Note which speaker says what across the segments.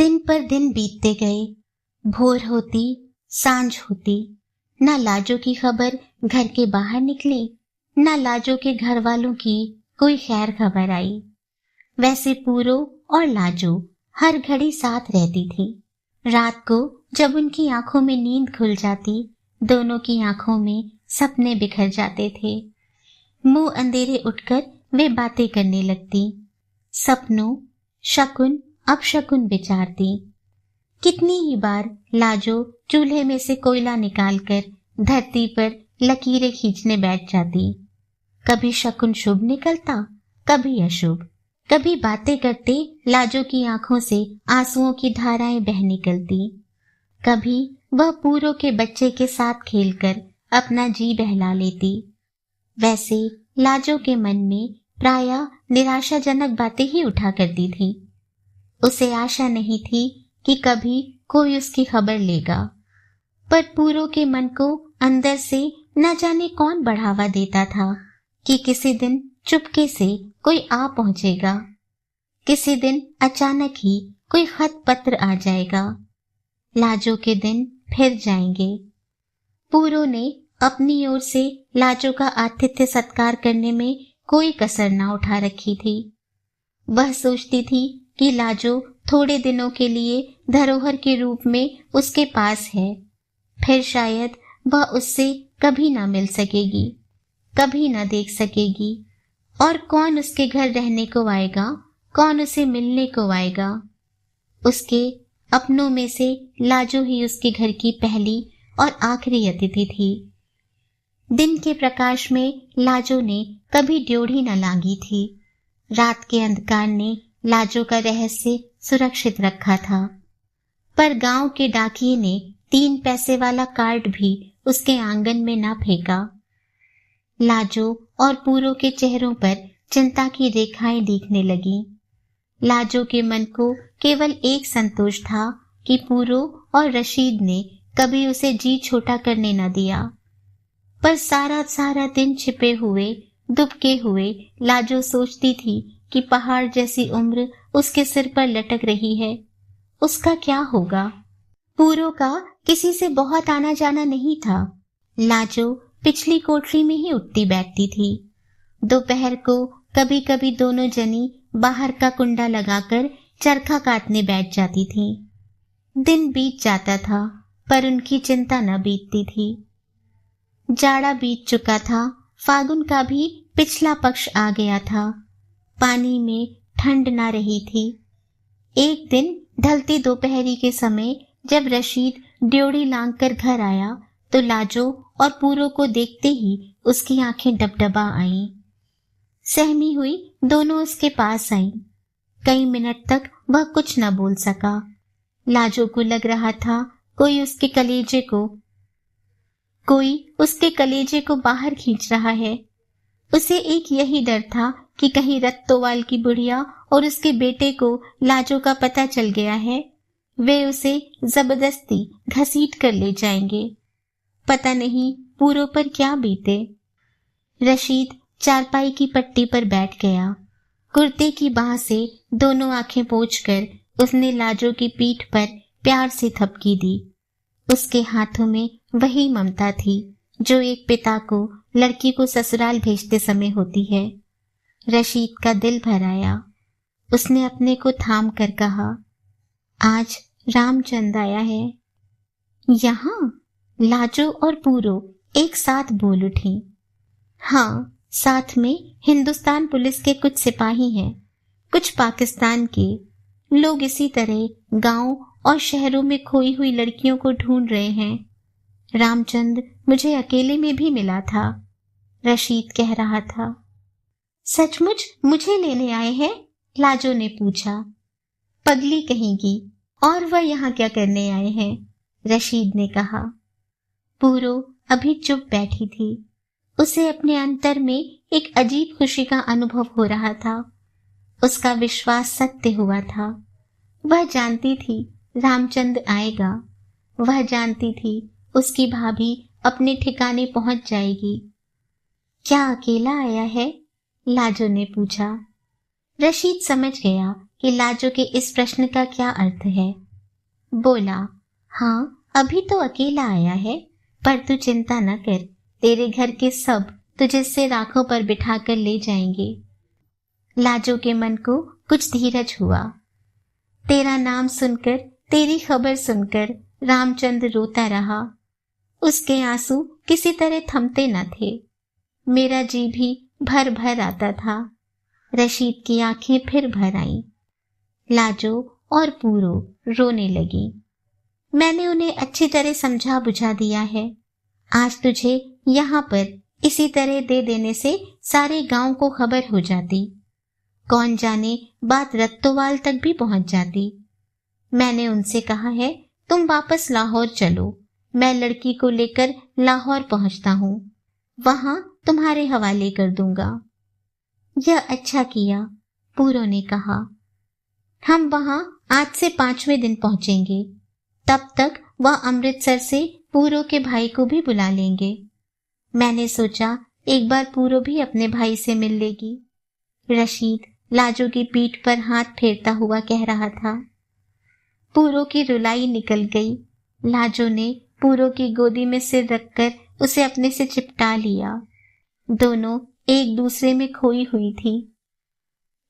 Speaker 1: दिन पर दिन बीतते गए। भोर होती, सांझ होती, ना लाजो की खबर घर के बाहर निकली, ना लाजो के घर वालों की कोई खैर खबर आई। वैसे पूरो और लाजो हर घड़ी साथ रहती थी। रात को जब उनकी आंखों में नींद खुल जाती, दोनों की आंखों में सपने बिखर जाते थे। मुंह अंधेरे उठकर वे बातें करने लगती, सपनों, शकुन अपशकुन विचारती। कितनी ही बार लाजो चूल्हे में से कोयला निकालकर धरती पर लकीरें खींचने बैठ जाती। कभी शकुन शुभ निकलता, कभी अशुभ। कभी बातें करते लाजो की आंखों से आंसुओं की धाराएं बह निकलती। कभी वह पूरो के बच्चे के साथ खेलकर अपना जी बहला लेती। वैसे लाजो के मन में प्रायः निराशाजनक बातें ही उठा करती थी। उसे आशा नहीं थी कि कभी कोई उसकी खबर लेगा, पर पूरो के मन को अंदर से न जाने कौन बढ़ावा देता था कि किसी दिन चुपके से कोई आ पहुंचेगा, किसी दिन अचानक ही कोई खत पत्र आ जाएगा। लाजो के दिन फिर जाएंगे। पूरो ने अपनी ओर से लाजो का आतिथ्य सत्कार करने में कोई कसर न उठा रखी थी। वह सोचती थी कि लाजो थोड़े दिनों के लिए धरोहर के रूप में उसके पास है, फिर शायद वह उससे कभी न मिल सकेगी, कभी न देख सकेगी, और कौन उसके घर रहने को आएगा, कौन उसे मिलने को आएगा। उसके अपनों में से लाजो ही उसके घर की पहली और आखिरी अतिथि थी। दिन के प्रकाश में लाजो ने कभी ड्योढ़ी न लांगी थी। रात के अंधकार ने लाजो का रहस्य सुरक्षित रखा था, पर गांव के डाकिये ने 3 पैसे वाला कार्ड भी उसके आंगन में न फेंका। लाजो और पूरो के चेहरों पर चिंता की रेखाएं दिखने लगीं। लाजो के मन को केवल एक संतोष था कि पूरो और रशीद ने कभी उसे जी छोटा करने न दिया। पर सारा दिन छिपे हुए, दुबके हुए लाजो सोचती थी कि पहाड़ जैसी उम्र उसके सिर पर लटक रही है। उसका क्या होगा? पूरो का किसी से बहुत आना जाना नहीं था। लाजो पिछली कोठरी में ही उठती बैठती थी। दोपहर को कभी कभी दोनों जनी बाहर का कुंडा लगाकर चरखा काटने बैठ जाती थी। दिन बीत जाता था, पर उनकी चिंता न बीतती थी। जाड़ा बीत चुका था, फागुन का भी पिछला पक्ष आ गया था। पानी में ठंड ना रही थी। एक दिन ढलती दोपहरी के समय जब रशीद ड्योढ़ी लांग कर घर आया, तो लाजो और पूरो को देखते ही उसकी आंखें डबडबा आईं। सहमी हुई दोनों उसके पास आईं। कई मिनट तक वह कुछ न बोल सका। लाजो को लग रहा था कोई उसके कलेजे को बाहर खींच रहा है। उसे एक यही डर था कि कहीं रत्तोवाल की बुढ़िया और उसके बेटे को लाजो का पता चल गया है, वे उसे जबरदस्ती घसीट कर ले जाएंगे। पता नहीं पूरो पर क्या बीते। रशीद चारपाई की पट्टी पर बैठ गया। कुर्ते की बाह से दोनों आंखें पोंछकर उसने लाजो की पीठ पर प्यार से थपकी दी। उसके हाथों में वही ममता थी जो एक पिता को लड़की को ससुराल भेजते समय होती है। रशीद का दिल भर आया। उसने अपने को थाम कर कहा, आज रामचंद आया है। यहाँ? लाजो और पूरो एक साथ बोल उठी। हाँ, साथ में हिंदुस्तान पुलिस के कुछ सिपाही हैं, कुछ पाकिस्तान के लोग इसी तरह गांव और शहरों में खोई हुई लड़कियों को ढूंढ रहे हैं। रामचंद मुझे अकेले में भी मिला था, रशीद कह रहा था। सचमुच मुझे लेने आए हैं? लाजो ने पूछा। पगली कहेंगी, और वह यहाँ क्या करने आए हैं? रशीद ने कहा। पूरो अभी चुप बैठी थी। उसे अपने अंतर में एक अजीब खुशी का अनुभव हो रहा था। उसका विश्वास सत्य हुआ था। वह जानती थी रामचंद आएगा। वह जानती थी उसकी भाभी अपने ठिकाने पहुंच जाएगी। क्या अकेला आया है? लाजो ने पूछा। रशीद समझ गया कि लाजो के इस प्रश्न का क्या अर्थ है। बोला, हाँ अभी तो अकेला आया है, पर तू चिंता न कर, तेरे घर के सब तुझे सिर आंखों पर बिठाकर ले जाएंगे। लाजो के मन को कुछ धीरज हुआ। तेरा नाम सुनकर, तेरी खबर सुनकर रामचंद्र रोता रहा। उसके आंसू किसी तरह थमते न थे। मेरा जी भी भर भर आता था। रशीद की आंखें फिर भर आईं। लाजो और पूरो रोने लगी। मैंने उन्हें अच्छी तरह समझा बुझा दिया है। आज तुझे यहाँ पर इसी तरह दे देने से सारे गांव को खबर हो जाती। कौन जाने बात रत्तोवाल तक भी पहुंच जाती। मैंने उनसे कहा है तुम वापस लाहौर चलो, मैं लड़की को लेकर लाहौर पहुंचता हूँ, वहां तुम्हारे हवाले कर दूंगा। यह अच्छा किया, पूरो ने कहा। हम वहां आज से 5वें दिन पहुंचेंगे। तब तक वह अमृतसर से पूरो के भाई को भी बुला लेंगे। मैंने सोचा एक बार पूरो भी अपने भाई से मिल लेगी। रशीद लाजो की पीठ पर हाथ फेरता हुआ कह रहा था। पूरो की रुलाई निकल गई। लाजो ने पूरो की गोदी में सिर रखकर उसे अपने से चिपटा लिया। दोनों एक दूसरे में खोई हुई थी।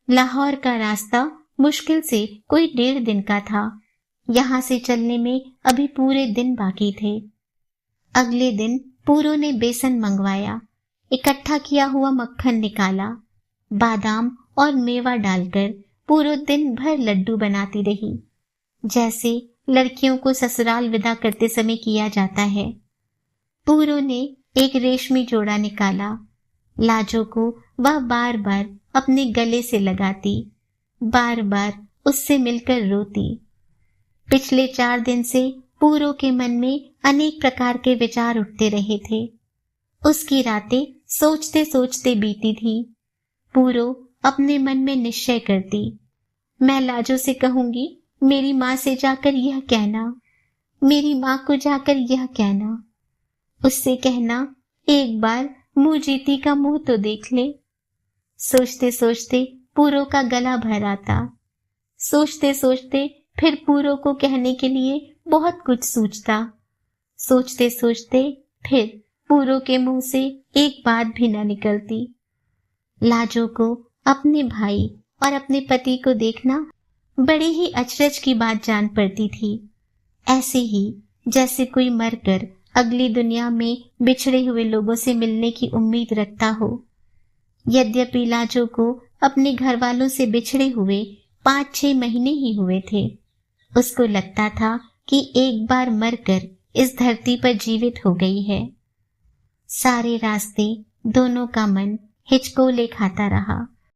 Speaker 1: लाहौर का रास्ता मुश्किल से कोई 1.5 दिन का था। यहाँ से चलने में अभी पूरे दिन बाकी थे। अगले दिन पूरो ने बेसन मंगवाया, इकट्ठा किया हुआ मक्खन निकाला, बादाम और मेवा डालकर पूरो दिन भर लड्डू बनाती रही, जैसे लड़कियों को ससुराल विदा करते समय किया जाता है। पूरो ने एक रेशमी जोड़ा निकाला। लाजो को वह बार बार अपने गले से लगाती, बार बार उससे मिलकर रोती। पिछले 4 दिन से पूरो के मन में अनेक प्रकार के विचार उठते रहे थे। उसकी रातें सोचते सोचते बीती थी। पूरो अपने मन में निश्चय करती, मैं लाजो से कहूंगी, मेरी माँ से जाकर यह कहना, मेरी माँ को जाकर यह कहना, उससे कहना एक बार मुंह जीती का मुंह तो देख ले। सोचते सोचते पूरो का गला भर आता। सोचते सोचते फिर पूरो को कहने के लिए बहुत कुछ सूझता। सोचते सोचते फिर पूरो के मुंह से एक बात भी न निकलती। लाजो को अपने भाई और अपने पति को देखना बड़े ही अचरज की बात जान पड़ती थी। ऐसे ही जैसे कोई मरकर अगली दुनिया में बिछड़े हुए लोगों से मिलने की उम्मीद रखता हो। यद्यपि लाजो को अपने घर वालों से बिछड़े हुए 5-6 महीने ही हुए थे, उसको लगता था कि एक बार मरकर इस धरती पर जीवित हो गई है। सारे रास्ते दोनों का मन हिचकोले खाता रहा।